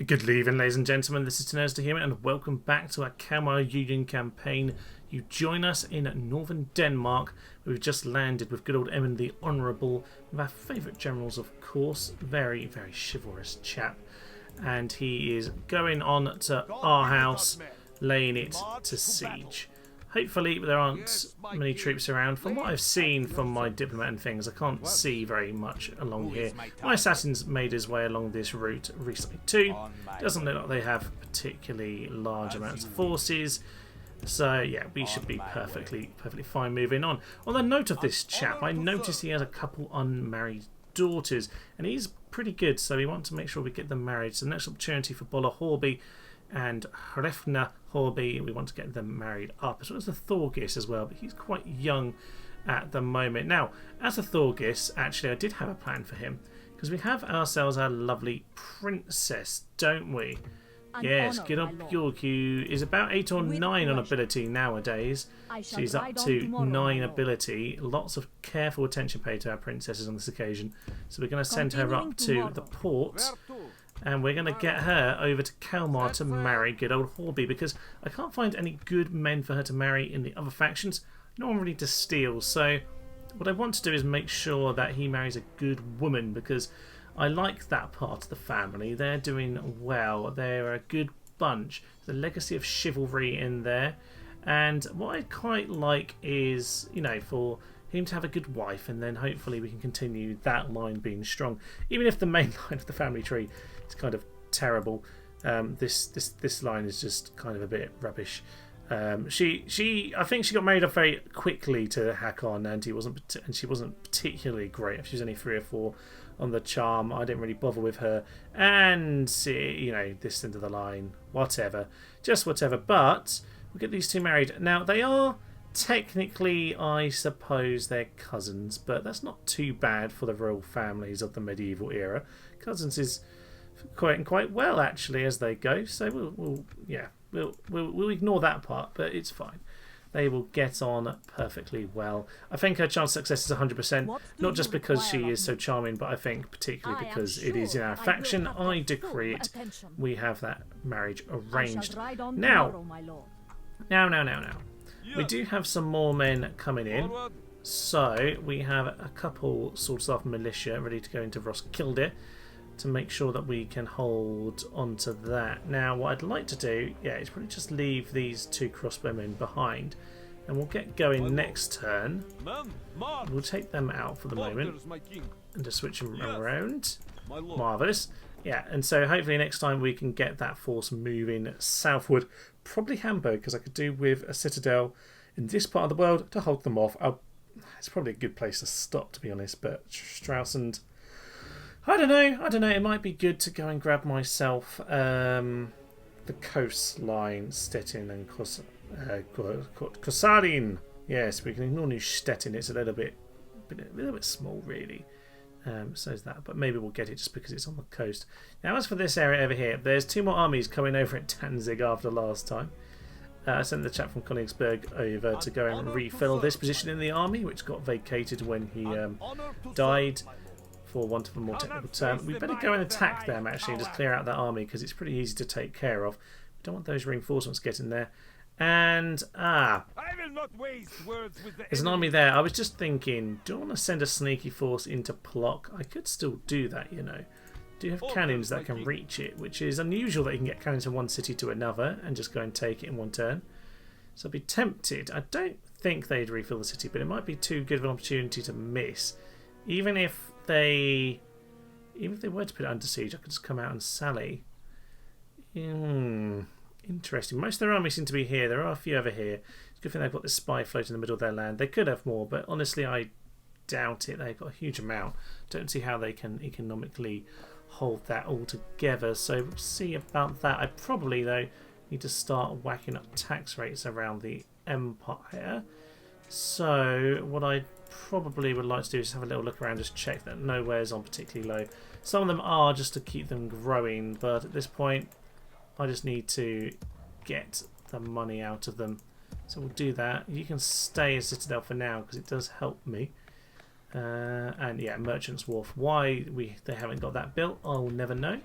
Good evening, ladies and gentlemen. This is Teutonic here, and welcome back to our Kalmar Union campaign. You join us in northern Denmark. We've just landed with good old Emin the Honourable, with our favourite generals, of course. Very, very chivalrous chap. And he is going on to our house, laying it to siege. Hopefully there aren't many troops around. From what I've seen from my diplomat and things, I can't see very much along here. My assassin's made his way along this route recently too. Doesn't look like they have particularly large amounts of forces. So yeah, we should be perfectly fine moving on. On the note of this chap, I noticed he has a couple unmarried daughters, and he's pretty good, so we want to make sure we get them married. So the next opportunity for Bolla Horby and Hrefna Horby, we want to get them married up, as well as the Thorgis as well, but he's quite young at the moment. Now, as a Thorgis, actually I did have a plan for him, because we have ourselves our lovely princess, don't we? Yes, good old Bjork, who is about 8 or 9 on ability nowadays. She's up to 9 ability. Lots of careful attention paid to our princesses on this occasion. So we're going to send her up to the port, and we're going to get her over to Kalmar to marry good old Horby, because I can't find any good men for her to marry in the other factions. No one really to steal. So what I want to do is make sure that he marries a good woman, because I like that part of the family. They're doing well. They're a good bunch. There's a legacy of chivalry in there. And what I quite like is, you know, for him to have a good wife, and then hopefully we can continue that line being strong. Even if the main line of the family tree is kind of terrible, this line is just kind of a bit rubbish. I think she got married off very quickly to Hakon, and she wasn't particularly great. She was only 3 or 4 on the charm. I didn't really bother with her, and you know, this end of the line, whatever, just whatever. But we'll get these two married. Now they are technically, I suppose, they're cousins, but that's not too bad for the royal families of the medieval era. Cousins is quite well actually as they go. So we'll ignore that part, but it's fine. They will get on perfectly well. I think her chance of success is 100%, not just because she is so charming, but I think particularly because it is in our faction. I decree it. We have that marriage arranged. Now. We do have some more men coming in. So we have a couple Swordstaff militia ready to go into Roskilde to make sure that we can hold on to that. Now what I'd like to do, is probably just leave these 2 crossbowmen behind, and we'll get going next turn. We'll take them out for the moment and just switch them around. Marvellous. Yeah, and so hopefully next time we can get that force moving southward. Probably Hamburg, because I could do with a citadel in this part of the world to hold them off. It's probably a good place to stop, to be honest, but Stralsund, I don't know. It might be good to go and grab myself the coastline, Stettin and Kosarin. Yes, we can ignore Neustetten. It's a little bit small, really. So is that, but maybe we'll get it just because it's on the coast. Now, as for this area over here, there's 2 more armies coming over at Danzig after last time. I sent the chap from Königsberg over to go and refill this position in the army, which got vacated when he died, for want of a more technical term. We better go and attack them actually and just clear out that army, because it's pretty easy to take care of. We don't want those reinforcements getting there. And there's an army there. I was just thinking, do I want to send a sneaky force into Plock? I could still do that, you know. Do have cannons that can reach it, which is unusual that you can get cannons from one city to another and just go and take it in one turn. So I'd be tempted. I don't think they'd refill the city, but it might be too good of an opportunity to miss. Even if they were to put it under siege, I could just come out and sally. Interesting. Most of their army seem to be here. There are a few over here. It's a good thing they've got this spy float in the middle of their land. They could have more, but honestly I doubt it. They've got a huge amount. Don't see how they can economically hold that all together. So we'll see about that. I probably, though, need to start whacking up tax rates around the Empire. So what I probably would like to do is have a little look around, just check that nowhere's on particularly low. Some of them are, just to keep them growing, but at this point I just need to get the money out of them. So we'll do that. You can stay as Citadel for now because it does help me. And yeah, Merchant's Wharf. Why they haven't got that built, I'll never know.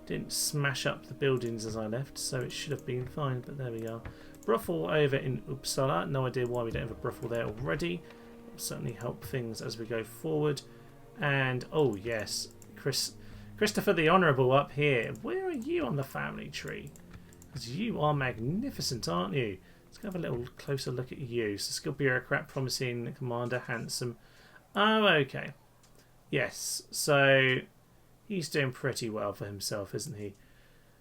Didn't smash up the buildings as I left, so it should have been fine, but there we are. Brothel over in Uppsala. No idea why we don't have a brothel there already. It'll certainly help things as we go forward. And, oh yes, Christopher the Honourable up here. Where are you on the family tree? Because you are magnificent, aren't you? Let's have a little closer look at you. So, skilled bureaucrat, promising commander, handsome. Oh, okay. Yes, so he's doing pretty well for himself, isn't he?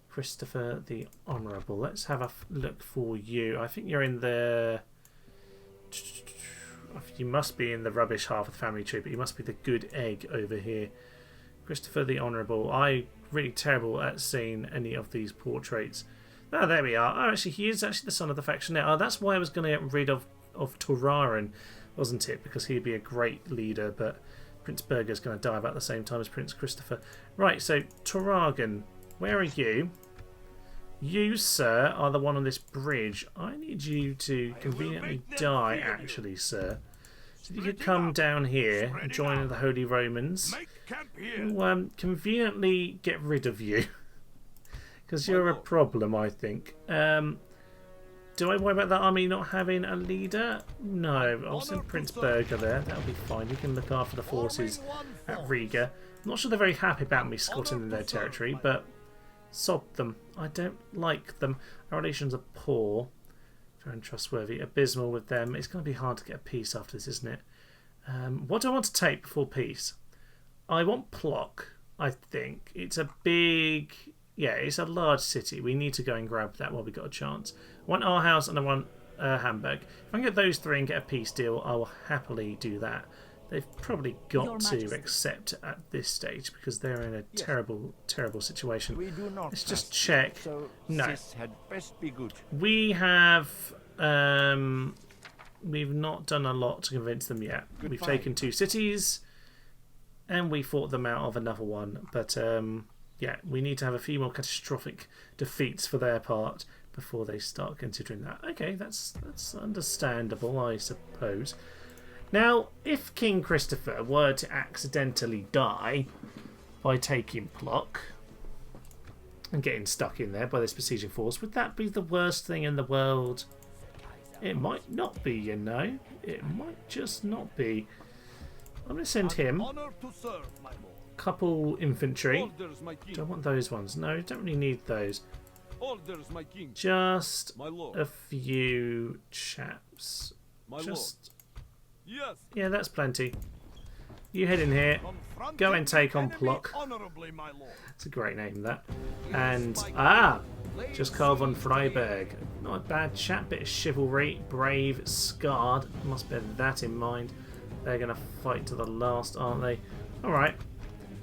Christopher the Honourable. Let's have a look for you. I think you're in the... You must be in the rubbish half of the family tree, but you must be the good egg over here. Christopher the Honourable. I'm really terrible at seeing any of these portraits. Oh, there we are. Oh, actually, he is actually the son of the factionaire. Oh, that's why I was going to get rid of Torarin, wasn't it? Because he'd be a great leader, but Prince Birger's going to die about the same time as Prince Christopher. Right, so Toragan, where are you? You, sir, are the one on this bridge. I need you to conveniently die, actually, sir. So if you could come down here and join the Holy Romans, we'll conveniently get rid of you. Because you're a problem, I think. Do I worry about that army not having a leader? No, I'll send Prince Birger there. That'll be fine. He can look after the forces at Riga. I'm not sure they're very happy about me squatting in their territory, but sod them. I don't like them. Our relations are poor. Very untrustworthy. Abysmal with them. It's going to be hard to get a peace after this, isn't it? What do I want to take before peace? I want Plock, I think. It's a big... Yeah, it's a large city. We need to go and grab that while we got a chance. I want Aarhus and I want Hamburg. If I can get those three and get a peace deal, I will happily do that. They've probably got to accept at this stage because they're in a terrible, terrible situation. Let's just check. No. We have... we've not done a lot to convince them yet. We've taken 2 cities and we fought them out of another one. But... yeah, we need to have a few more catastrophic defeats for their part before they start considering that. Okay, that's understandable, I suppose. Now, if King Christopher were to accidentally die by taking Plock and getting stuck in there by this besieging force, would that be the worst thing in the world? It might not be, you know. It might just not be. I'm going to send him couple infantry. Do I want those ones? No, don't really need those. Just a few chaps. Just... yeah, that's plenty. You head in here. Go and take on Plock. It's a great name, that. And, just Karl von Freiberg. Not a bad chap, bit of chivalry, brave, scarred. Must bear that in mind. They're going to fight to the last, aren't they? Alright.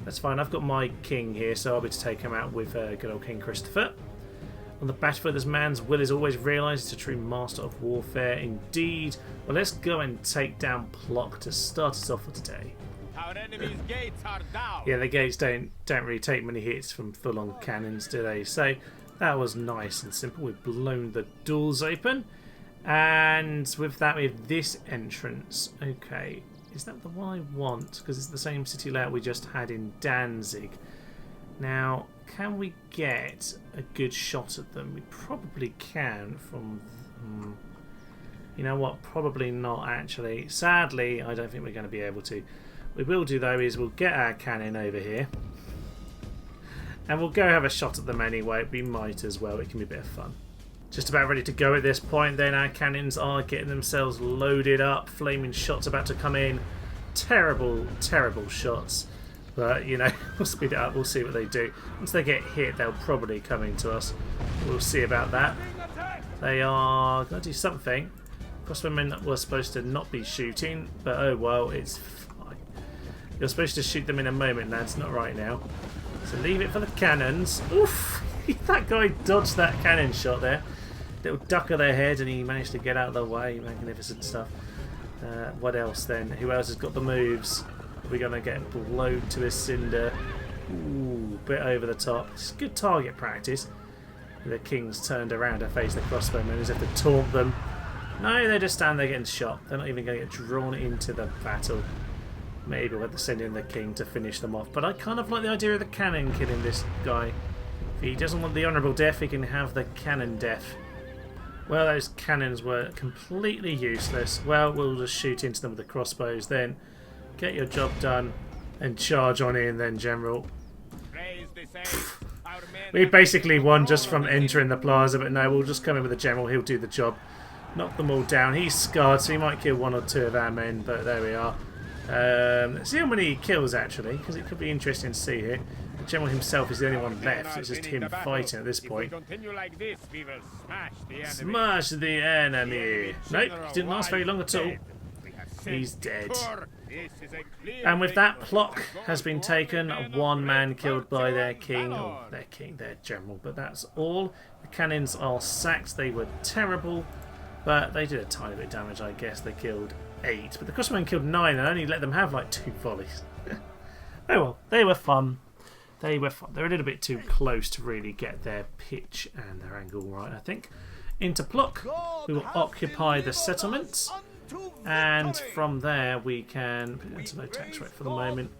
That's fine. I've got my king here, so I'll be to take him out with good old King Christopher. On the battlefield, this man's will is always realised. He's a true master of warfare, indeed. Well, let's go and take down Plock to start us off for today. Our enemy's gates are down. Yeah, the gates don't really take many hits from full-on cannons, do they? So that was nice and simple. We've blown the doors open, and with that, we have this entrance. Okay. Is that the one I want? Because it's the same city layout we just had in Danzig. Now, can we get a good shot at them? We probably can from... you know what? Probably not, actually. Sadly, I don't think we're going to be able to. What we will do, though, is we'll get our cannon over here. And we'll go have a shot at them anyway. We might as well. It can be a bit of fun. Just about ready to go at this point, then our cannons are getting themselves loaded up. Flaming shots about to come in. Terrible, terrible shots. But, you know, we'll speed it up. We'll see what they do. Once they get hit, they'll probably come into us. We'll see about that. They are going to do something. Crossbowmen were supposed to not be shooting, but oh well, it's fine. You're supposed to shoot them in a moment, lads, not right now. So leave it for the cannons. Oof! That guy dodged that cannon shot there. Little duck of their head and he managed to get out of the way. Magnificent stuff. What else then? Who else has got the moves? We're going to get blown to a cinder. Ooh, bit over the top. It's good target practice. The king's turned around to face the crossbowmen. As if to taunt them. No, they just stand there getting shot. They're not even going to get drawn into the battle. Maybe we'll have to send in the king to finish them off. But I kind of like the idea of the cannon killing this guy. If he doesn't want the honourable death, he can have the cannon death. Well, those cannons were completely useless. Well, we'll just shoot into them with the crossbows then. Get your job done and charge on in then, General. We basically won just from entering the plaza, but no, we'll just come in with the General. He'll do the job. Knock them all down. He's scarred, so he might kill 1 or 2 of our men, but there we are. Let's see how many he kills, actually, because it could be interesting to see here. The General himself is the only one left. It's just him fighting at this point. Smash the enemy. Nope, he didn't last very long at all. He's dead. And with that, Plock has been taken. 1 man killed by their king. Oh, their general. But that's all. The cannons are sacked. They were terrible. But they did a tiny bit of damage, I guess. They killed 8. But the crossbowmen killed 9 and only let them have like 2 volleys. Oh well, they were fun. They were fun. They're a little bit too close to really get their pitch and their angle right, I think. Into Plock, we will occupy the settlements. And from there we can put it into no tax rate for the moment.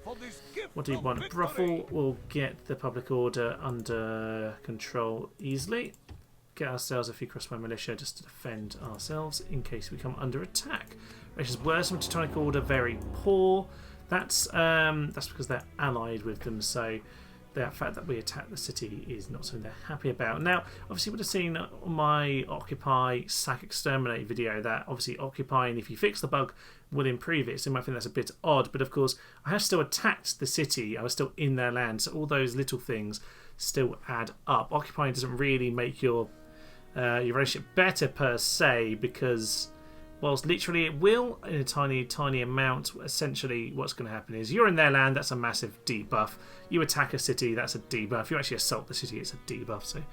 What do you want? Brothel will get the public order under control easily. Get ourselves a few crossbow militia just to defend ourselves in case we come under attack. Which is worse than Teutonic order, very poor. That's because they're allied with them, so the fact that we attack the city is not something they're happy about. Now, obviously, you would have seen on my Occupy, Sack, Exterminate video that obviously occupying, if you fix the bug, will improve it. So you might think that's a bit odd, but of course, I have still attacked the city. I was still in their land, so all those little things still add up. Occupying doesn't really make your relationship better per se, because whilst literally it will in a tiny amount, essentially what's going to happen is you're in their land, that's a massive debuff. You attack a city, that's a debuff. You actually assault the city, it's a debuff. So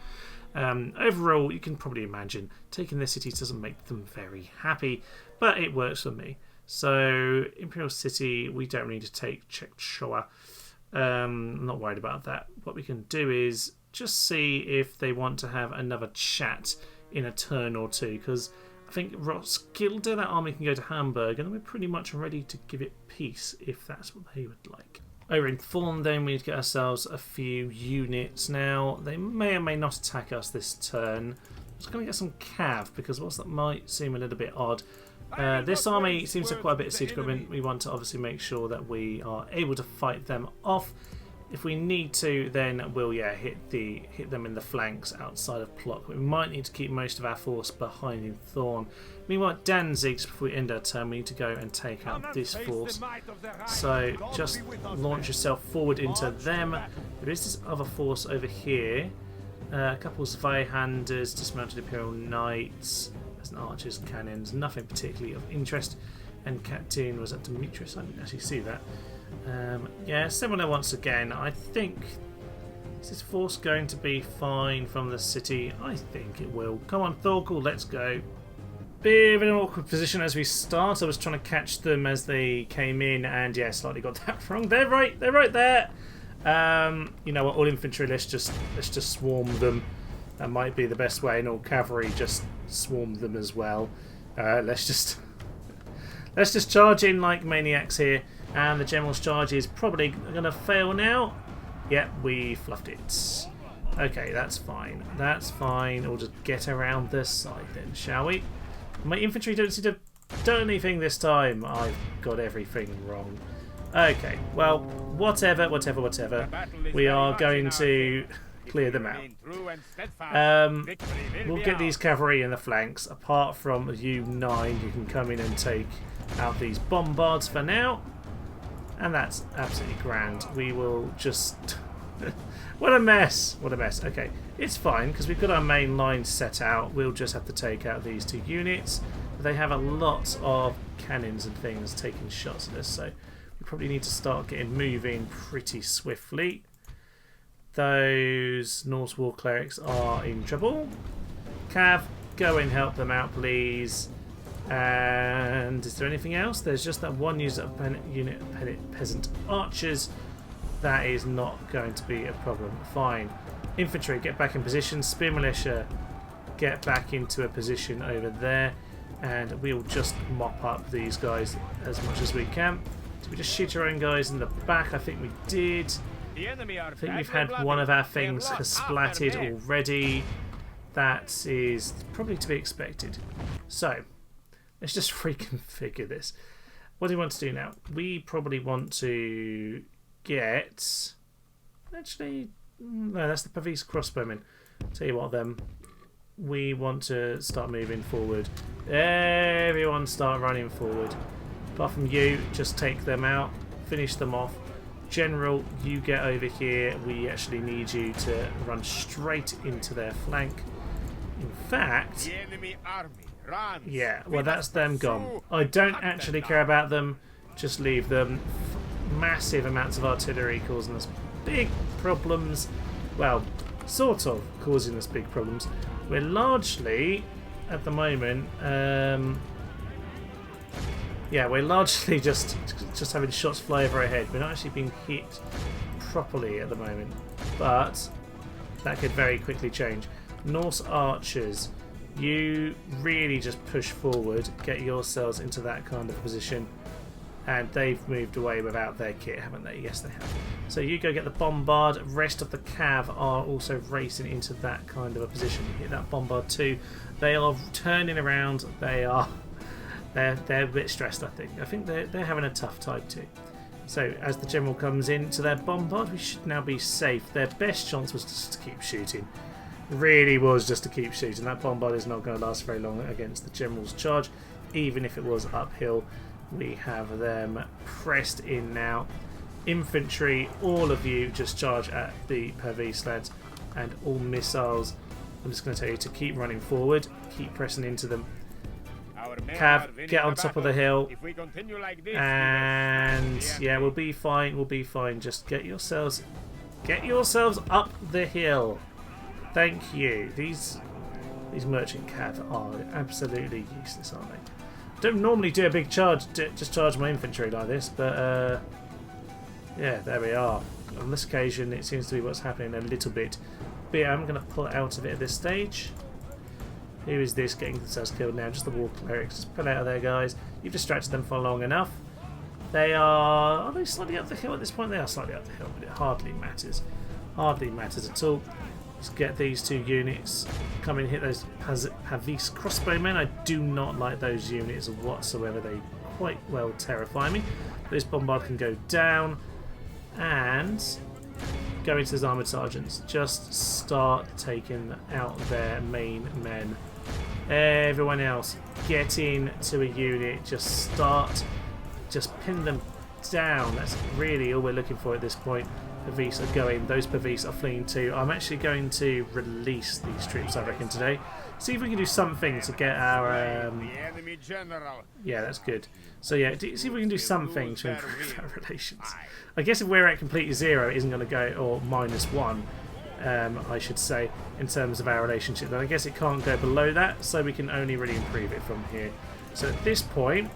overall, you can probably imagine taking their cities doesn't make them very happy, but it works for me. So Imperial City, we don't need to take Chekchoa. I'm not worried about that. What we can do is just see if they want to have another chat in a turn or two, because I think Roskilde, that army can go to Hamburg, and we're pretty much ready to give it peace if that's what they would like. Over in Thorn, then, we need to get ourselves a few units now. They may or may not attack us this turn. I'm just going to get some cav, because whilst that might seem a little bit odd, this army seems to have quite a bit of siege equipment. We want to obviously make sure that we are able to fight them off. If we need to, then we'll hit them in the flanks outside of Plock. We might need to keep most of our force behind in Thorn. Meanwhile, Danzig's, before we end our turn, we need to go and take out this force. So just launch yourself forward into them. There is this other force over here. A couple of Zweihanders, dismounted Imperial Knights, as archers, cannons, nothing particularly of interest. And Captain was at Demetrius, I didn't actually see that. Yeah, similar once again. I think, is this force going to be fine from the city? I think it will. Come on, Thorkel, let's go. Bit of an awkward position as we start. I was trying to catch them as they came in, and yeah, slightly got that wrong. They're right there. You know what? All infantry, let's just swarm them. That might be the best way, and all cavalry just swarm them as well. Let's just charge in like maniacs here. And the general's charge is probably going to fail now. Yep, we fluffed it. Okay, that's fine. That's fine. We'll just get around this side then, shall we? My infantry don't seem to have done anything this time. I've got everything wrong. Okay, well, whatever. We are going to clear them out. We'll get these cavalry in the flanks. Apart from you 9, you can come in and take out these bombards for now. And that's absolutely grand. We will just... What a mess! What a mess. Okay, it's fine, because we've got our main line set out. We'll just have to take out these 2 units. They have a lot of cannons and things taking shots at us, so we probably need to start getting moving pretty swiftly. Those Norse War Clerics are in trouble. Cav, go and help them out, please. And is there anything else? There's just that one unit of peasant archers. That is not going to be a problem. Fine. Infantry, get back in position. Spear militia, get back into a position over there. And we'll just mop up these guys as much as we can. Did we just shoot our own guys in the back? I think we did. The enemy are I think we've had one of our things splatted already. That is probably to be expected. So, let's just reconfigure this. What do we want to do now? We probably want to get... Actually, no, that's the Pavis crossbowmen. Tell you what, then. We want to start moving forward. Everyone start running forward. Apart from you, just take them out. Finish them off. General, you get over here. We actually need you to run straight into their flank. In fact... The enemy army runs. Yeah, well, that's them gone. I don't actually care about them. Just leave them. Massive amounts of artillery causing us big problems. Well, sort of causing us big problems. We're largely, at the moment, yeah, we're largely just having shots fly over our head. We're not actually being hit properly at the moment, but that could very quickly change. Norse archers, you really just push forward, get yourselves into that kind of position, and they've moved away without their kit, haven't they? Yes, they have. So you go get the bombard. Rest of the cav are also racing into that kind of a position. You hit that bombard too. They are turning around. They're a bit stressed, I think. I think they're having a tough time too. So as the general comes in to their bombard, we should now be safe. Their best chance was just to keep shooting. Really was just to keep shooting. That bombard is not going to last very long against the general's charge, even if it was uphill. We have them pressed in now. Infantry, all of you just charge at the Pavis lads, and all missiles. I'm just going to tell you to keep running forward, keep pressing into them. Cav, get on top of the hill, and yeah, we'll be fine. We'll be fine. Just get yourselves up the hill. Thank you. These merchant cav are absolutely useless, aren't they? Don't normally do a big charge, just charge my infantry like this, but yeah, there we are. On this occasion, it seems to be what's happening a little bit. But yeah, I'm going to pull out of it at this stage. Who is this getting themselves killed now? Just the war clerics. Just pull out of there, guys. You've distracted them for long enough. They are they slightly up the hill at this point? They are slightly up the hill, but it hardly matters. Hardly matters at all. Let's get these two units. Come and hit those Pavis crossbowmen. I do not like those units whatsoever. They quite well terrify me. This bombard can go down and go into his armoured sergeants. Just start taking out their main men. Everyone else, get in to a unit. Just pin them down. That's really all we're looking for at this point. Pavis are going. Those Pavis are fleeing too. I'm actually going to release these troops, I reckon, today. See if we can do something to get our... yeah, that's good. So yeah, see if we can do something to improve our relations. I guess if we're at completely zero, it isn't going to go, or -1, I should say, in terms of our relationship. But I guess it can't go below that, so we can only really improve it from here. So at this point,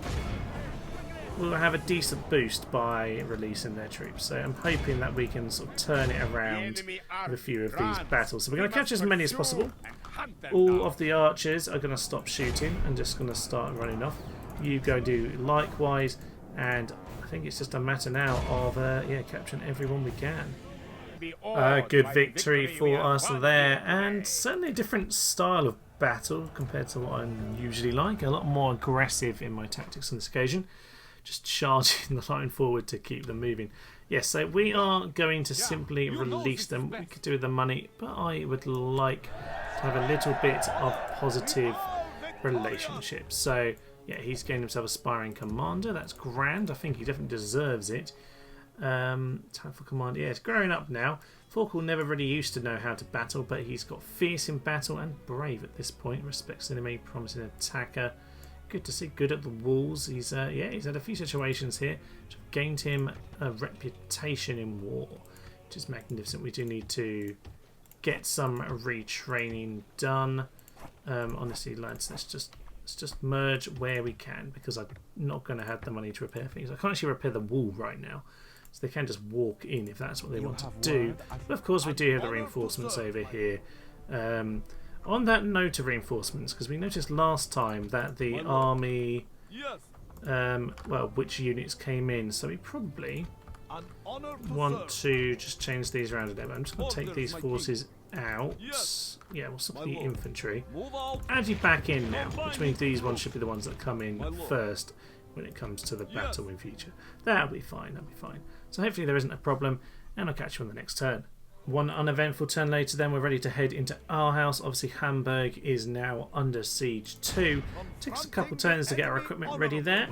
we'll have a decent boost by releasing their troops. So I'm hoping that we can sort of turn it around with a few of these battles. So we're going to catch as many as possible. All of the archers are going to stop shooting and just going to start running off. You go do likewise, and I think it's just a matter now of yeah, capturing everyone we can. Good victory for us there, and certainly a different style of battle compared to what I usually like. A lot more aggressive in my tactics on this occasion. Just charging the line forward to keep them moving. Yes, so we are going to simply release them. We could do with the money, but I would like to have a little bit of positive relationships. So yeah, he's gained himself aspiring commander. That's grand. I think he definitely deserves it. Time for commander. Yeah, it's growing up now. Falkle never really used to know how to battle, but he's got fierce in battle and brave at this point. Respects enemy, promising attacker. Good to see. Good at the walls. He's yeah, he's had a few situations here which have gained him a reputation in war, which is magnificent. We do need to get some retraining done. Honestly, lads, let's just merge where we can, because I'm not going to have the money to repair things. I can't actually repair the wall right now, so they can just walk in if that's what they want to do. But of course, we do have the reinforcements over here. On that note of reinforcements, because we noticed last time that the army, well, which units came in, so we probably An honor to want serve. to just change these around a bit. I'm just going to take these forces out. Yes. Yeah, we'll stop My the lord. infantry. Move out. Add you back in now, which means these ones should be the ones that come in My lord. first when it comes to the Yes. battle in future. That'll be fine, that'll be fine. So hopefully there isn't a problem, and I'll catch you on the next turn. One uneventful turn later, then we're ready to head into our house. Obviously Hamburg is now under siege too. Takes a couple turns to get our equipment ready there.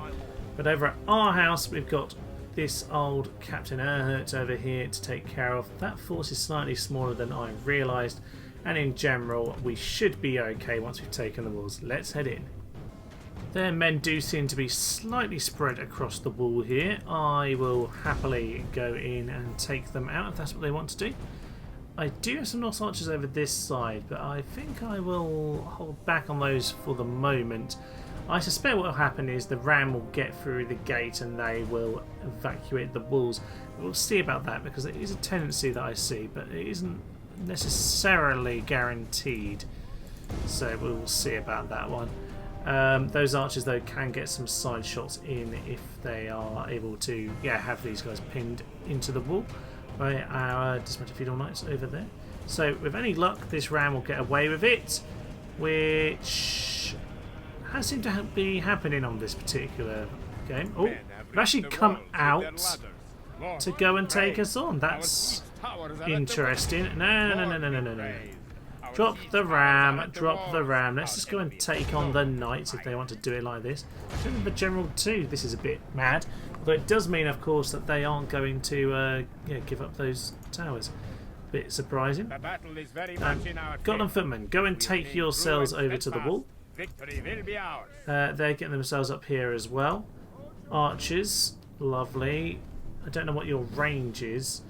But over at our house we've got this old Captain Erhurt over here to take care of. That force is slightly smaller than I realised, and in general we should be okay once we've taken the walls. Let's head in. Their men do seem to be slightly spread across the wall here. I will happily go in and take them out if that's what they want to do. I do have some Norse archers over this side, but I think I will hold back on those for the moment. I suspect what will happen is the ram will get through the gate and they will evacuate the walls. We'll see about that, because it is a tendency that I see, but it isn't necessarily guaranteed. So we'll see about that one. Those archers though can get some side shots in if they are able to have these guys pinned into the wall by our dismounted feudal knights over there. So with any luck this ram will get away with it, which has seemed to be happening on this particular game. Oh, they've actually come out to go and take us on. That's interesting. No. Drop the ram, drop the ram. Let's just go and take on the knights if they want to do it like this. The general too, this is a bit mad. Although it does mean, of course, that they aren't going to give up those towers. Bit surprising. The battle is very much in our Gotland footmen, go and take yourselves over to the wall. Victory will be ours. They're getting themselves up here as well. Archers, lovely. I don't know what your range is.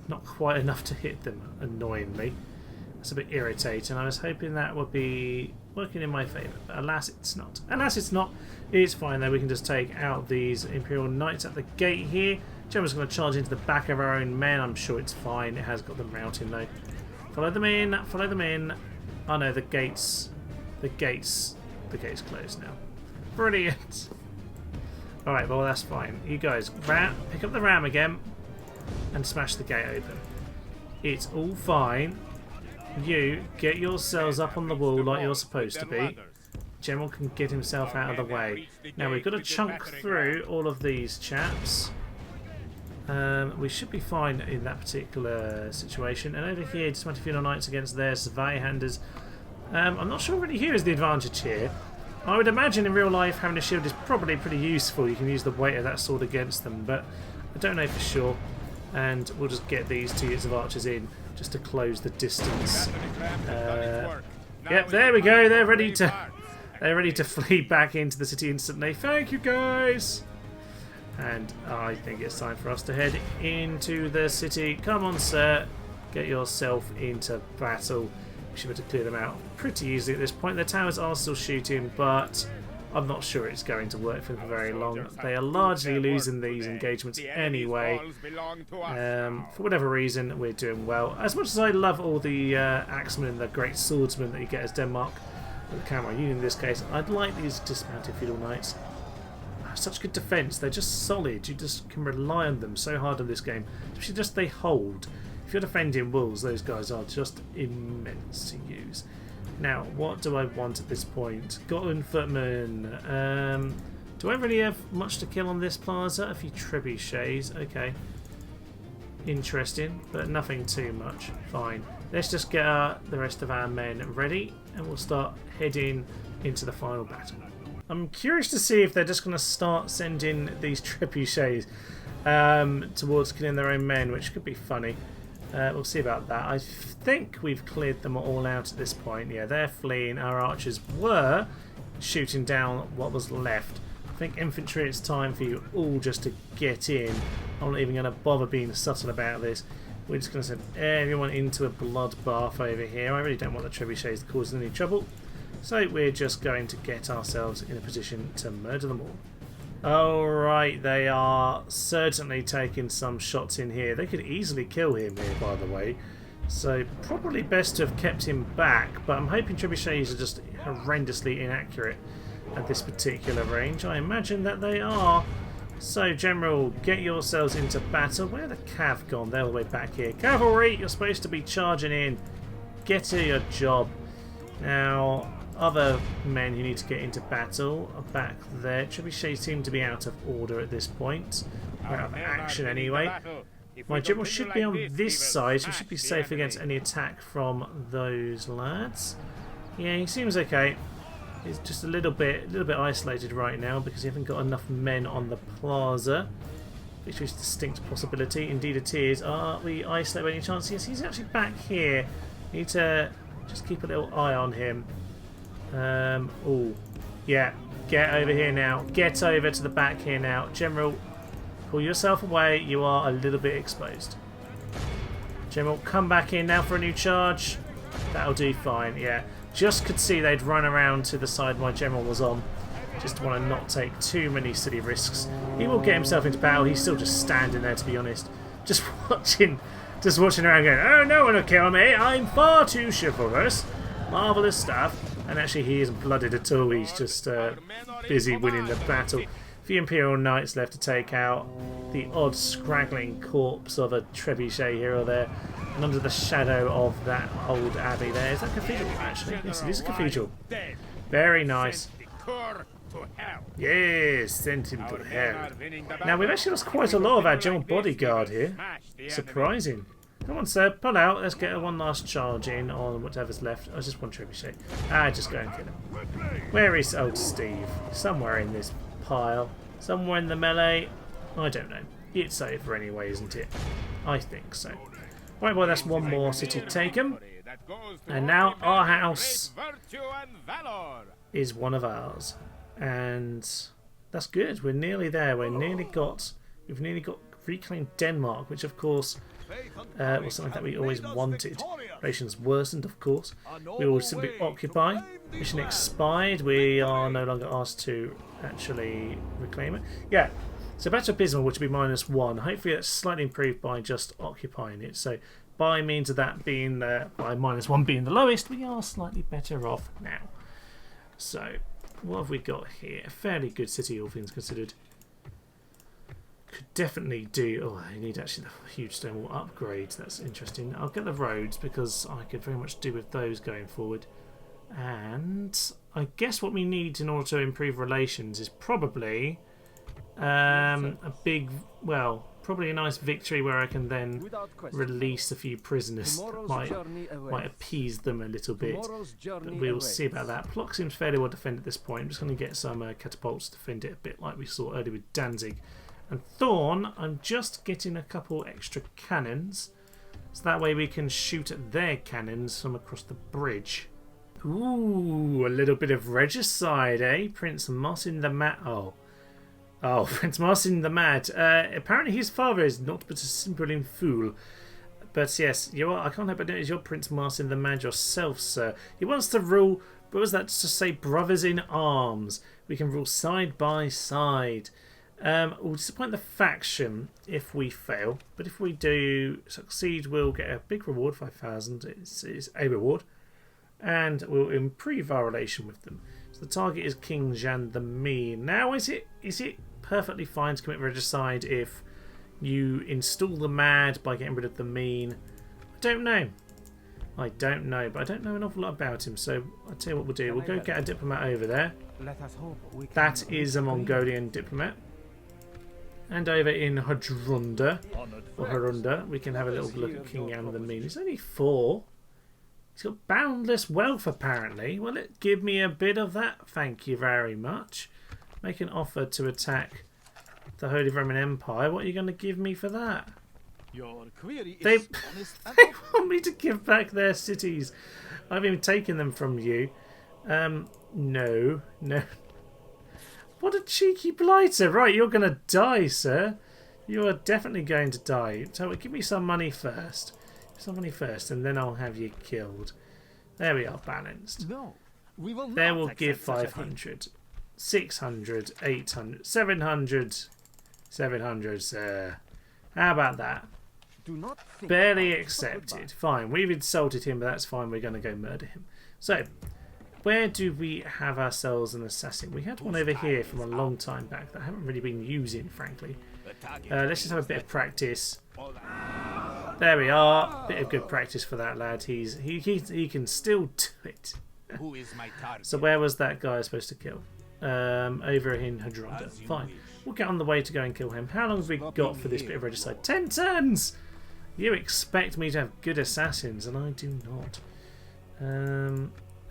Not quite enough to hit them, annoyingly. That's a bit irritating. I was hoping that would be working in my favour, but alas it's not. Alas it's not. It's fine though, we can just take out these Imperial Knights at the gate here. General's going to charge into the back of our own men. I'm sure it's fine. It has got them routing though. Follow them in, follow them in. Oh no, the gate's closed now. Brilliant. Alright, well that's fine. You guys, pick up the ram again and smash the gate open. It's all fine. You get yourselves up on the wall like you're supposed to be. General can get himself out of the way. Now we've got to chunk through all of these chaps. We should be fine in that particular situation. And over here, dismounted feudal knights against their Surveyhanders. I'm not sure really here is the advantage here. I would imagine in real life having a shield is probably pretty useful. You can use the weight of that sword against them, but I don't know for sure. And we'll just get these 2 units of archers in just to close the distance. Yep, there we go. They're ready to flee back into the city instantly. Thank you, guys. And I think it's time for us to head into the city. Come on, sir. Get yourself into battle. We should be able to clear them out pretty easily at this point. Their towers are still shooting, but I'm not sure it's going to work for very long. They are largely losing these engagements anyway. For whatever reason, we're doing well. As much as I love all the axemen and the great swordsmen that you get as Denmark, with the Kalmar Union in this case, I'd like these dismounted feudal knights. Such good defence, they're just solid. You just can rely on them so hard in this game. Especially just they hold. If you're defending walls, those guys are just immense to use. Now, what do I want at this point? Gotland footmen. Do I really have much to kill on this plaza? A few trebuchets. Okay. Interesting, but nothing too much. Fine. Let's just get the rest of our men ready, and we'll start heading into the final battle. I'm curious to see if they're just going to start sending these trebuchets towards killing their own men, which could be funny. We'll see about that. I think we've cleared them all out at this point. Yeah, they're fleeing. Our archers were shooting down what was left. I think infantry, it's time for you all just to get in. I'm not even going to bother being subtle about this. We're just going to send everyone into a bloodbath over here. I really don't want the trebuchets causing any trouble. So we're just going to get ourselves in a position to murder them all. Alright, they are certainly taking some shots in here. They could easily kill him here, by the way. So probably best to have kept him back, but I'm hoping trebuchets are just horrendously inaccurate at this particular range. I imagine that they are. So, General, get yourselves into battle. Where are the cav gone? They're all the way back here. Cavalry, you're supposed to be charging in. Get to your job. Now, other men who need to get into battle are back there. Trebuchets seem to be out of order at this point. We're out of action anyway. My general should be on this side, so we should be safe against any attack from those lads. Yeah, he seems okay. He's just a little bit isolated right now because he hasn't got enough men on the plaza. Which is a distinct possibility. Indeed it is. Are we isolated by any chance? Yes, he's actually back here. Need to just keep a little eye on him. Oh, yeah. Get over here now. Get over to the back here now. General, pull yourself away. You are a little bit exposed. General, come back in now for a new charge. That'll do fine, yeah. Just could see they'd run around to the side my general was on. Just want to not take too many silly risks. He will get himself into battle. He's still just standing there, to be honest. Just watching around going, oh, no one will kill me. I'm far too chivalrous. Marvellous stuff. And actually he isn't blooded at all. He's just busy winning the battle. A few Imperial Knights left to take out the odd scraggling corpse of a trebuchet here or there. And under the shadow of that old abbey there. Is that a cathedral, actually? Yes, it is a cathedral. Very nice. Yes, sent him to hell. Now, we've actually lost quite a lot of our general bodyguard here. Surprising. Come on, sir, pull out. Let's get one last charge in on whatever's left. Oh, just one trebuchet. Just go and kill him. Where is old Steve? Somewhere in this pile. Somewhere in the melee. I don't know. It's over anyway, isn't it? I think so. Right, well, that's one more city taken. And now our house is one of ours. And that's good. We're nearly there. We've nearly got reclaimed Denmark, which of course was something that we always wanted. Relations worsened, of course. We will simply occupy. Mission expired. We are no longer asked to actually reclaim it. Yeah. So back to Abysmal, which will be -1. Hopefully that's slightly improved by just occupying it. So by means of that being by -1 being the lowest, we are slightly better off now. So what have we got here? A fairly good city, all things considered. Could definitely do... Oh, I need actually the huge stone wall upgrades. That's interesting. I'll get the roads because I could very much do with those going forward. And I guess what we need in order to improve relations is probably a big... Well, probably a nice victory where I can then release a few prisoners that might appease them a little bit. But we'll see about that. Plock seems fairly well defended at this point. I'm just going to get some catapults to defend it a bit like we saw earlier with Danzig. And Thorn, I'm just getting a couple extra cannons. So that way we can shoot at their cannons from across the bridge. Ooh, a little bit of regicide, eh? Prince Martin the Mad... Oh, Prince Martin the Mad. Apparently his father is not but a simpering fool. But yes, you are. I can't help but notice you're Prince Martin the Mad yourself, sir. He wants to rule... What was that to say? Brothers in arms. We can rule side by side. We'll disappoint the faction if we fail, but if we do succeed, we'll get a big reward, 5,000 is a reward, and we'll improve our relation with them. So the target is King Jan the Mean. Now, is it perfectly fine to commit regicide if you install the Mad by getting rid of the Mean? I don't know, but I don't know an awful lot about him, so I'll tell you what we'll do. We'll go get a diplomat over there. That is a Mongolian diplomat. And over in Harunda, we can have a little look at King Jan the Mean. He's only 4. He's got boundless wealth, apparently. Will it give me a bit of that? Thank you very much. Make an offer to attack the Holy Roman Empire. What are you going to give me for that? They want me to give back their cities. I've even taken them from you. No. What a cheeky blighter. Right, you're going to die, sir. You are definitely going to die. So give me some money first. And then I'll have you killed. There we are, balanced. No, we will there not we'll give 500. 600, 800, 700, sir. How about that? Do not think Barely accepted. Fine, we've insulted him, but that's fine. We're going to go murder him. So... where do we have ourselves an assassin? We had one over here from a long time back that I haven't really been using, frankly. Let's just have a bit of practice. There we are. Bit of good practice for that lad. He can still do it. Who is my target? So where was that guy supposed to kill? Over in Hadronda. Fine. We'll get on the way to go and kill him. How long have we got for this bit of regicide? 10 turns! You expect me to have good assassins, and I do not.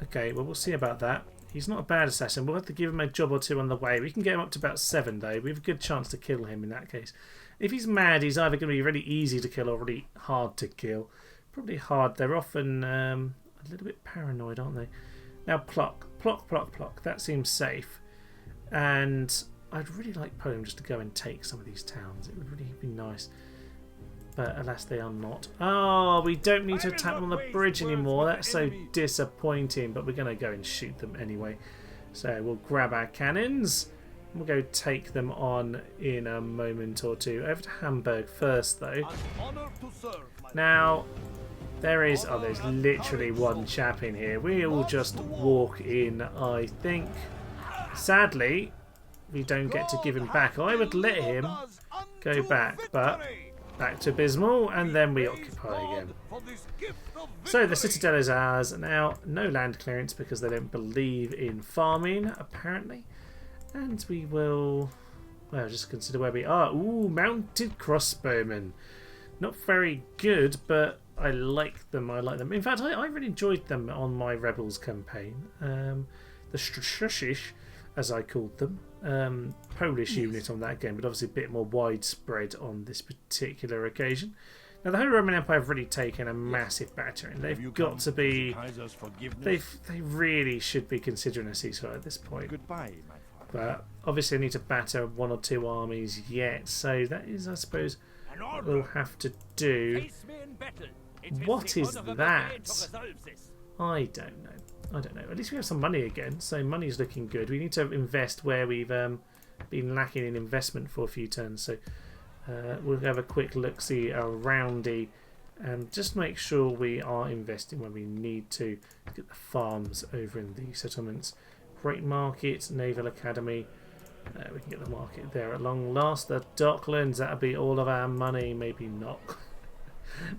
Okay, well, we'll see about that. He's not a bad assassin. We'll have to give him a job or two on the way. We can get him up to about 7, though. We have a good chance to kill him in that case. If he's mad, he's either going to be really easy to kill or really hard to kill. Probably hard. They're often a little bit paranoid, aren't they? Now, pluck. Pluck, pluck, pluck. That seems safe. And I'd really like Poland just to go and take some of these towns. It would really be nice. But alas, they are not. Oh, we don't need to attack them on the bridge anymore. That's so disappointing. But we're going to go and shoot them anyway. So we'll grab our cannons. We'll go take them on in a moment or two. Over to Hamburg first, though. Now, there's literally one chap in here. We'll just walk in, I think. Sadly, we don't get to give him back. I would let him go back, but back to Bismarck, and then we occupy again. So the citadel is ours. Now, no land clearance because they don't believe in farming, apparently. And we will, well, just consider where we are. Ooh, mounted crossbowmen. Not very good, but I like them. I like them. In fact, I really enjoyed them on my Rebels campaign. The treacherous, as I called them. Polish unit on that game, but obviously a bit more widespread on this particular occasion. Now, the Holy Roman Empire have really taken a massive battering. They've got to be. They really should be considering a ceasefire at this point. Goodbye, my father. But obviously, I need to batter 1 or 2 armies yet. So that is, I suppose, what we'll have to do. What is that? I don't know. I don't know. At least we have some money again, so money's looking good. We need to invest where we've been lacking in investment for a few turns. So we'll have a quick look-see aroundy and just make sure we are investing when we need to get the farms over in the settlements. Great market, naval academy. We can get the market there at long last. The docklands, that'll be all of our money. Maybe not.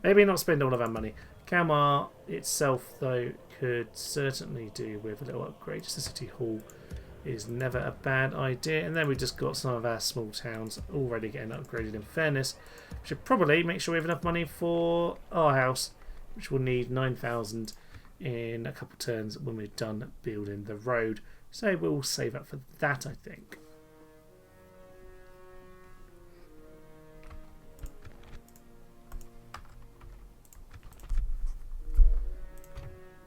Maybe not spend all of our money. Kalmar itself, though, could certainly do with a little upgrade. Just the city hall is never a bad idea. And then we've just got some of our small towns already getting upgraded. In fairness, we should probably make sure we have enough money for our house, which will need 9,000 in a couple turns when we're done building the road. So we'll save up for that, I think.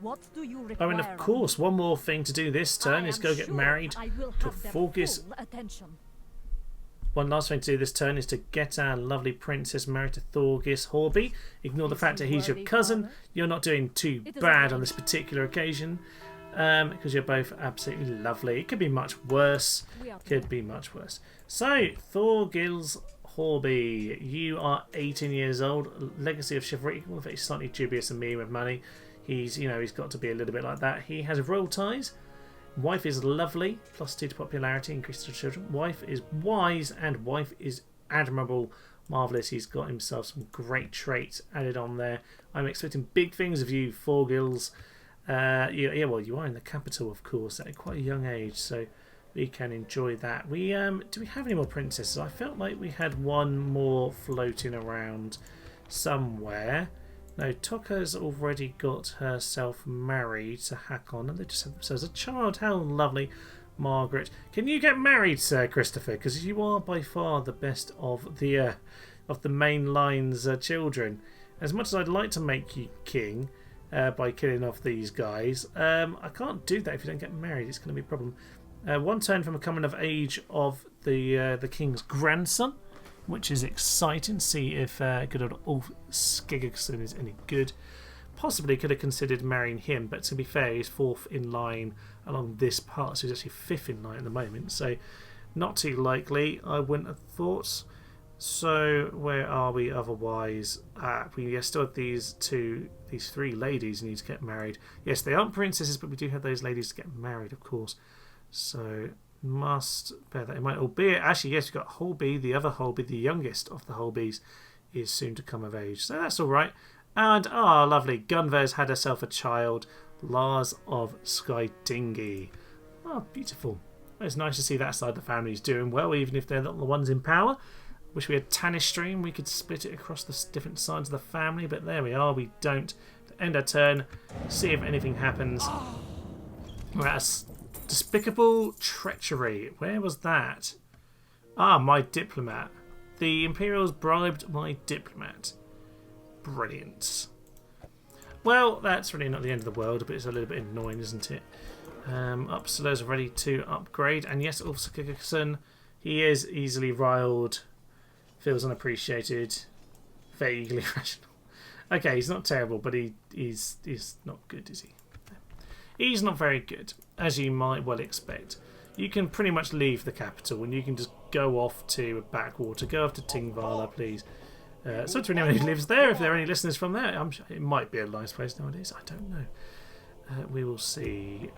What do you require? Oh, and of course, one more thing to do this turn is go get married to Forgis. One last thing to do this turn is to get our lovely princess married to Thorgis Horby. Ignore the fact that he's your cousin. You're not doing too bad on this particular occasion because you're both absolutely lovely. It could be much worse. Could be much worse. So, Thorgils Horby, you are 18 years old. Legacy of chivalry. Well, he's slightly dubious and mean with money. He's got to be a little bit like that. He has royal ties. Wife is lovely, +2 to popularity, increases to children. Wife is wise, and wife is admirable, marvellous. He's got himself some great traits added on there. I'm expecting big things of you, Forgils. Yeah, well, you are in the capital, of course, at quite a young age, so we can enjoy that. We do we have any more princesses? I felt like we had one more floating around somewhere. No, Toka's already got herself married to Hakon, and they just have themselves a child. How lovely. Margaret. Can you get married, Sir Christopher? Because you are by far the best of the main line's children. As much as I'd like to make you king by killing off these guys, I can't do that if you don't get married. It's going to be a problem. One turn from a coming of age of the king's grandson, which is exciting. See if good old Ulf Skeggerson is any good. Possibly could have considered marrying him, but to be fair, he's 4th in line along this part, so he's actually 5th in line at the moment, so not too likely, I wouldn't have thought. So where are we otherwise? We still have these three ladies who need to get married. Yes, they aren't princesses, but we do have those ladies to get married, of course. So must bear that in mind. Albeit, actually, yes, we've got Holby, the other Holby, the youngest of the Holbys, is soon to come of age. So that's all right. And lovely, Gunver's had herself a child, Lars of Skydingy. Oh, beautiful. It's nice to see that side of the family is doing well, even if they're not the ones in power. Wish we had Tanistream. We could split it across the different sides of the family, but there we are. We don't. To end our turn, see if anything happens. We're at a despicable treachery. Where was that? My diplomat. The Imperials bribed my diplomat. Brilliant. Well, that's really not the end of the world, but it's a little bit annoying, isn't it? Uppsala's ready to upgrade, and yes, Ulf Kikkerson, he is easily riled. Feels unappreciated, vaguely rational. Okay, he's not terrible, but he's not good, is he? He's not very good, as you might well expect. You can pretty much leave the capital, and you can just go off to a backwater. Go off to Tingvala, please. So to anyone who lives there, if there are any listeners from there, I'm sure it might be a nice place nowadays. I don't know. We will see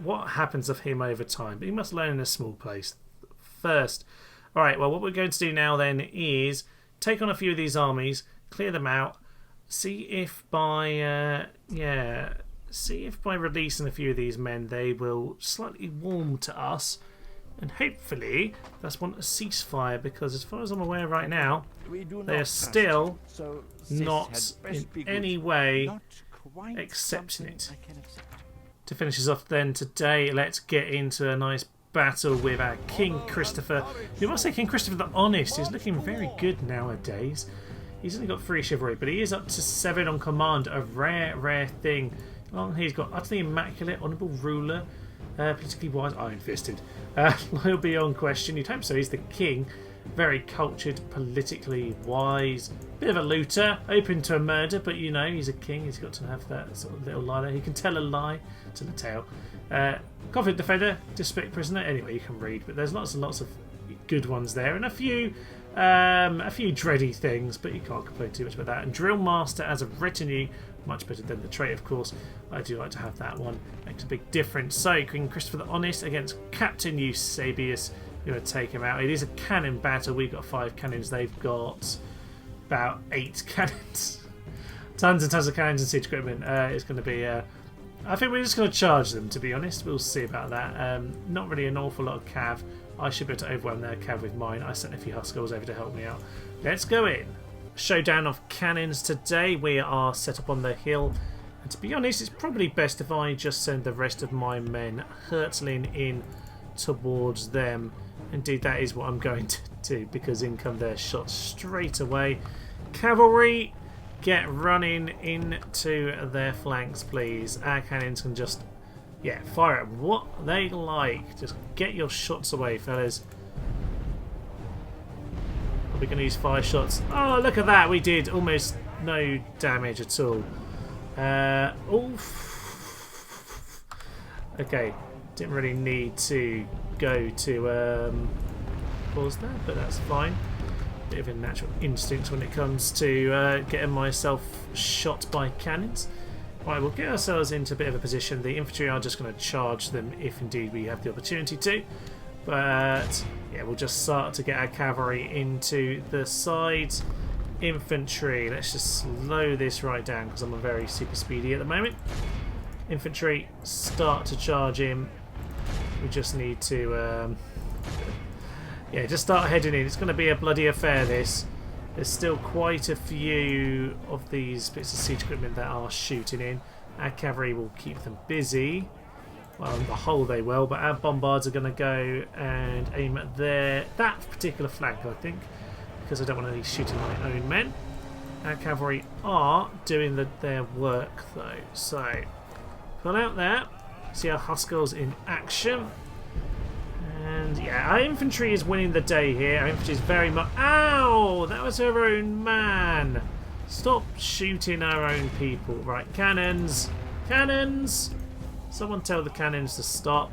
what happens of him over time. But he must learn in a small place first. Alright, well, what we're going to do now then is take on a few of these armies, clear them out, see if by releasing a few of these men they will slightly warm to us, and hopefully that's want a ceasefire, because as far as I'm aware right now, they are still not in any way accepting it. To finish us off then today, let's get into a nice battle with our King Christopher. We must say King Christopher the Honest is looking very good nowadays. He's only got 3 chivalry, but he is up to 7 on command. A rare thing. He's got utterly immaculate, honourable ruler, politically wise, iron-fisted, loyal beyond question. You'd hope so. He's the king. Very cultured, politically wise, bit of a looter, open to a murder, but you know, he's a king. He's got to have that sort of little lie there. He can tell a lie, tell a tale. Confident defender, disrespect prisoner. Anyway, you can read, but there's lots and lots of good ones there, and a few dready things, but you can't complain too much about that. And drill master as a retinue, much better than the trait, of course. I do like to have that one. Makes a big difference. So, King Christopher the Honest against Captain Eusebius. We're going to take him out. It is a cannon battle. We've got 5 cannons. They've got about 8 cannons. Tons and tons of cannons and siege equipment. It's going to be... I think we're just going to charge them, to be honest. We'll see about that. Not really an awful lot of cav. I should be able to overwhelm their cav with mine. I sent a few Huskills over to help me out. Let's go in. Showdown of cannons today. We are set up on the hill. And to be honest, it's probably best if I just send the rest of my men hurtling in towards them. Indeed, that is what I'm going to do, because in come their shots straight away. Cavalry, get running into their flanks, please. Our cannons can just, fire at what they like. Just get your shots away, fellas. Are we going to use 5 shots? Oh, look at that. We did almost no damage at all. Oof. Okay, didn't really need to go to pause there, but that's fine. Bit of a natural instinct when it comes to getting myself shot by cannons. Right, we'll get ourselves into a bit of a position. The infantry are just going to charge them if indeed we have the opportunity to. But yeah, we'll just start to get our cavalry into the sides. Infantry, let's just slow this right down because I'm very super speedy at the moment. Infantry, start to charge him. We just need to just start heading in. It's going to be a bloody affair, this. There's still quite a few of these bits of siege equipment that are shooting in. Our cavalry will keep them busy. Well, on the whole they will, but our bombards are going to go and aim at that particular flank, I think, because I don't want to be shooting my own men. Our cavalry are doing their work, though. So, pull out there. See our Huskills in action. And yeah, our infantry is winning the day here. Our infantry is very much... Ow! That was our own man. Stop shooting our own people. Right, cannons. Cannons! Someone tell the cannons to stop.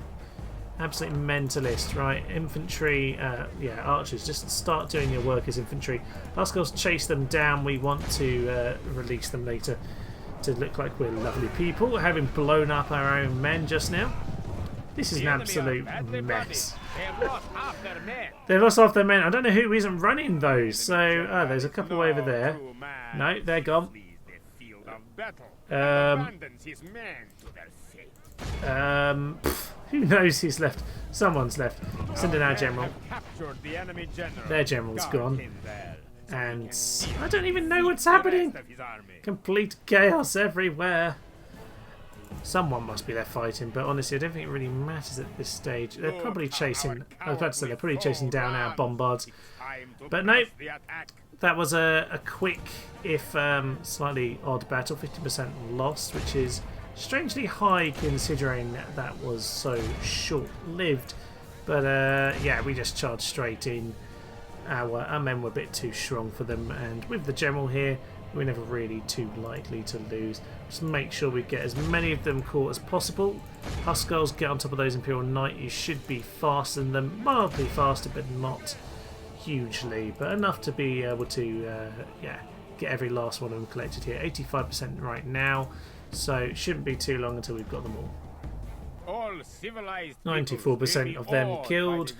Absolute mentalist, right? Infantry, yeah, archers, just start doing your work as infantry. Huskarls, chase them down. We want to release them later to look like we're lovely people, having blown up our own men just now. This is an absolute mess. They've lost half their men. I don't know who isn't running those. So, there's a couple over there. No, they're gone. Who knows who's left? Someone's left. Send in our general. Their general's gone. And I don't even know what's happening. Complete chaos everywhere. Someone must be there fighting, but honestly, I don't think it really matters at this stage. They're probably chasing. I was about to say they're probably chasing down our bombards. But no, that was a quick, if slightly odd battle. 50% lost, which is strangely high considering that was so short-lived. But yeah, we just charged straight in. Our men were a bit too strong for them, and with the general here, we're never really too likely to lose. Just make sure we get as many of them caught as possible. Huskarls, get on top of those Imperial Knight. You should be faster than them, mildly faster, but not hugely, but enough to be able to yeah, get every last one of them collected here. 85% right now, so it shouldn't be too long until we've got them all. 94% of them killed.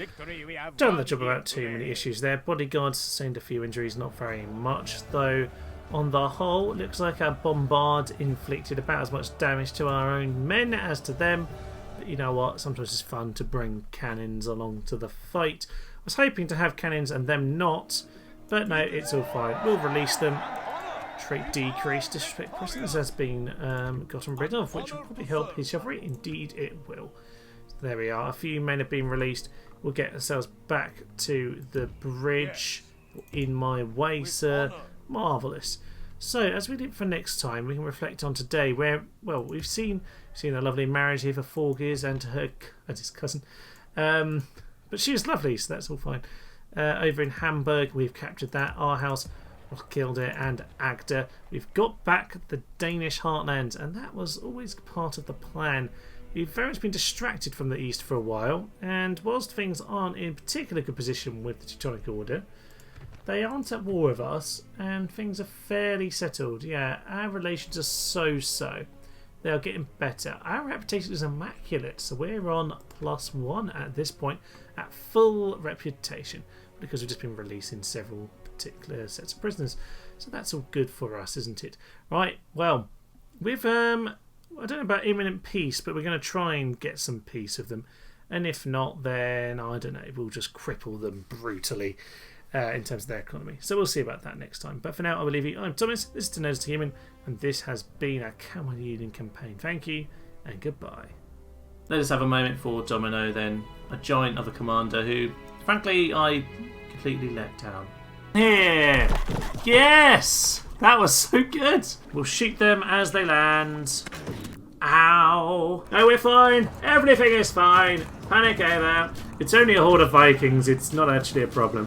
Done the job without too many issues there. Bodyguards sustained a few injuries, not very much though. On the whole, it looks like our bombard inflicted about as much damage to our own men as to them. But you know what? Sometimes it's fun to bring cannons along to the fight. I was hoping to have cannons and them not, but no, it's all fine. We'll release them. Trait decrease. Disrespect prisoners has been gotten rid of, which will probably help his chivalry. Indeed, it will. So there we are. A few men have been released. We'll get ourselves back to the bridge. In my way, sir. Marvellous. So, as we did for next time, we can reflect on today, where, well, we've seen a lovely marriage here for Forges and to his cousin. But she was lovely, so that's all fine. Over in Hamburg, we've captured that. Our house, Roskilde and Agder. We've got back the Danish heartlands, and that was always part of the plan. We've very much been distracted from the east for a while, and whilst things aren't in particular good position with the Teutonic Order, they aren't at war with us, and things are fairly settled. Yeah, our relations are so-so. They are getting better. Our reputation is immaculate, so we're on +1 at this point, at full reputation, because we've just been releasing several particular sets of prisoners. So that's all good for us, isn't it? Right, well, with, I don't know about imminent peace, but we're going to try and get some peace with them. And if not, then, I don't know, we'll just cripple them brutally. In terms of their economy. So we'll see about that next time. But for now, I will leave you. I'm Thomas, this is Teutonic Human, and this has been our Kalmar Union campaign. Thank you, and goodbye. Let us have a moment for Domino then, a giant of a commander who, frankly, I completely let down. Here! Yes! That was so good! We'll shoot them as they land. Ow! No, we're fine! Everything is fine! Panic over! It's only a horde of Vikings, it's not actually a problem.